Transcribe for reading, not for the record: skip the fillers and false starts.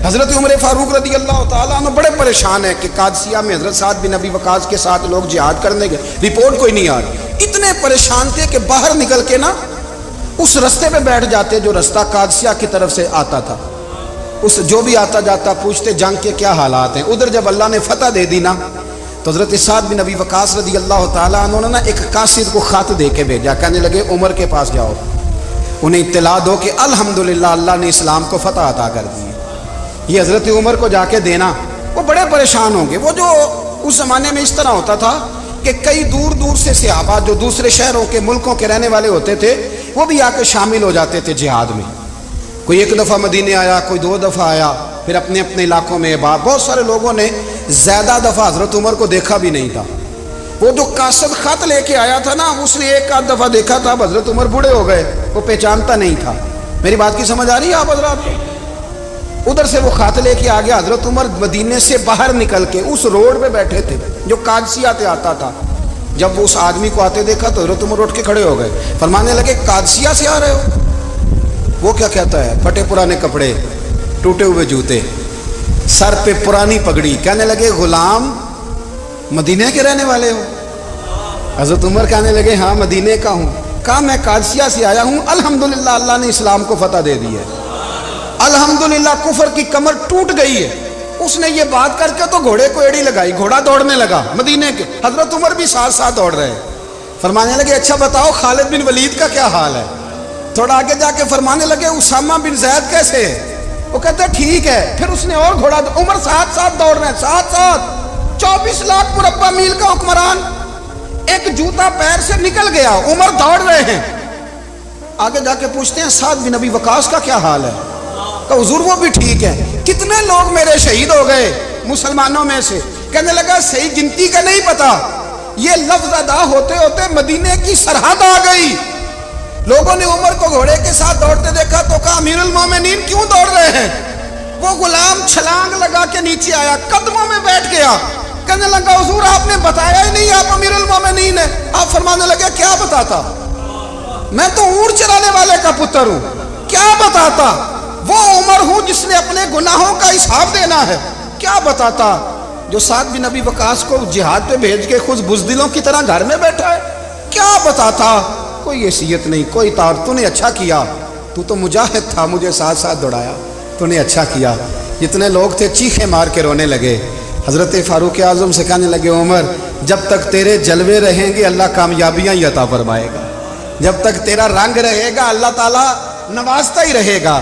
حضرت عمر فاروق رضی اللہ تعالیٰ عنہ بڑے پریشان ہیں کہ قادسیہ میں حضرت سعد بن ابی وقاص کے ساتھ لوگ جہاد کرنے گئے، رپورٹ کوئی نہیں آ رہی، اتنے پریشان تھے کہ باہر نکل کے نا اس رستے پہ بیٹھ جاتے جو رستہ قادسیہ کی طرف سے آتا تھا، اس جو بھی آتا جاتا پوچھتے جنگ کے کیا حالات ہیں۔ ادھر جب اللہ نے فتح دے دی نا تو حضرت سعد بن ابی وقاص رضی اللہ تعالیٰ عنہ نے نا ایک قاصد کو خط دے کے بھیجا، کہنے لگے عمر کے پاس جاؤ، انہیں اطلاع دو کہ الحمدللہ اللہ نے اسلام کو فتح عطا کر دی۔ یہ حضرت عمر کو جا کے دینا، وہ بڑے پریشان ہوں گے۔ وہ جو اس زمانے میں اس طرح ہوتا تھا کہ کئی دور دور سے صحابہ جو دوسرے شہروں کے ملکوں کے رہنے والے ہوتے تھے وہ بھی آ کے شامل ہو جاتے تھے جہاد میں۔ کوئی ایک دفعہ مدینے آیا، کوئی 2 دفعہ آیا، پھر اپنے اپنے علاقوں میں بہت سارے لوگوں نے زیادہ دفعہ حضرت عمر کو دیکھا بھی نہیں تھا۔ وہ جو قاصد خط لے کے آیا تھا نا اس نے 1 دفعہ دیکھا تھا، حضرت عمر بوڑھے ہو گئے، وہ پہچانتا نہیں تھا۔ میری بات کی سمجھ آ رہی ہے آپ حضرات؟ ادھر سے وہ خط لے کے آ گیا، حضرت عمر مدینے سے باہر نکل کے اس روڈ پہ بیٹھے تھے جو قادسیہ سے آتا تھا۔ جب وہ اس آدمی کو آتے دیکھا تو حضرت عمر اٹھ کے کھڑے ہو گئے، فرمانے لگے قادسیہ سے آ رہے ہو؟ وہ کیا کہتا ہے؟ پھٹے پرانے کپڑے، ٹوٹے ہوئے جوتے، سر پہ پرانی پگڑی، کہنے لگے غلام مدینے کے رہنے والے ہو؟ حضرت عمر کہنے لگے ہاں مدینے کا ہوں۔ کہا میں قادسیہ سے آیا ہوں، الحمدللہ اللہ نے اسلام کو فتح دے دی ہے، الحمدللہ کفر کی کمر ٹوٹ گئی ہے۔ اس نے یہ بات کر کے تو گھوڑے کو ایڑی لگائی، گھوڑا دوڑنے لگا مدینے کے، حضرت عمر بھی ساتھ ساتھ دوڑ رہے، فرمانے لگے اچھا بتاؤ خالد بن ولید کا کیا حال ہے؟ تھوڑا آگے جا کے فرمانے لگے اسامہ بن زید کیسے ہے؟ وہ کہتے ٹھیک ہے۔ پھر اس نے اور گھوڑا، عمر ساتھ ساتھ دوڑ رہے ہیں، ساتھ ساتھ 24 لاکھ مربع میل کا حکمران، ایک جوتا پیر سے نکل گیا، عمر دوڑ رہے ہیں۔ آگے جا کے پوچھتے ہیں سعد بن ابی وقاص کا کیا حال ہے؟ کہ حضور وہ بھی ٹھیک ہے۔ کتنے لوگ میرے شہید ہو گئے مسلمانوں میں سے؟ کہنے لگا صحیح گنتی کا نہیں پتا، یہ لفظ ادا ہوتے ہوتے مدینے کی سرحد آ گئی۔ لوگوں نے عمر کو گھوڑے کے ساتھ دوڑتے دیکھا تو کہا امیر المومنین کیوں دوڑ رہے ہیں؟ وہ غلام چھلانگ لگا کے نیچے آیا، قدموں میں بیٹھ گیا، کہنے لگا حضور آپ نے بتایا ہی نہیں آپ امیر المومنین ہیں۔ آپ فرمانے لگے کیا بتاتا؟ میں تو اونٹ چرانے والے کا پتر ہوں، کیا بتاتا؟ وہ عمر ہوں جس نے اپنے گناہوں کا حساب دینا ہے، کیا بتاتا؟ جو سعد بن ابی وقاص کو جہاد پہ بھیج کے خود بزدلوں کی طرح گھر میں بیٹھا ہے، کیا بتاتا؟ کوئی حیثیت نہیں، کوئی طور۔ تو نے اچھا کیا، تو مجاہد تھا، مجھے ساتھ ساتھ دوڑایا، تو نے اچھا کیا۔ جتنے لوگ تھے چیخیں مار کے رونے لگے۔ حضرت فاروق اعظم سے کہنے لگے عمر جب تک تیرے جلوے رہیں گے اللہ کامیابیاں ہی عطا فرمائے گا، جب تک تیرا رنگ رہے گا اللہ تعالیٰ نوازتا ہی رہے گا۔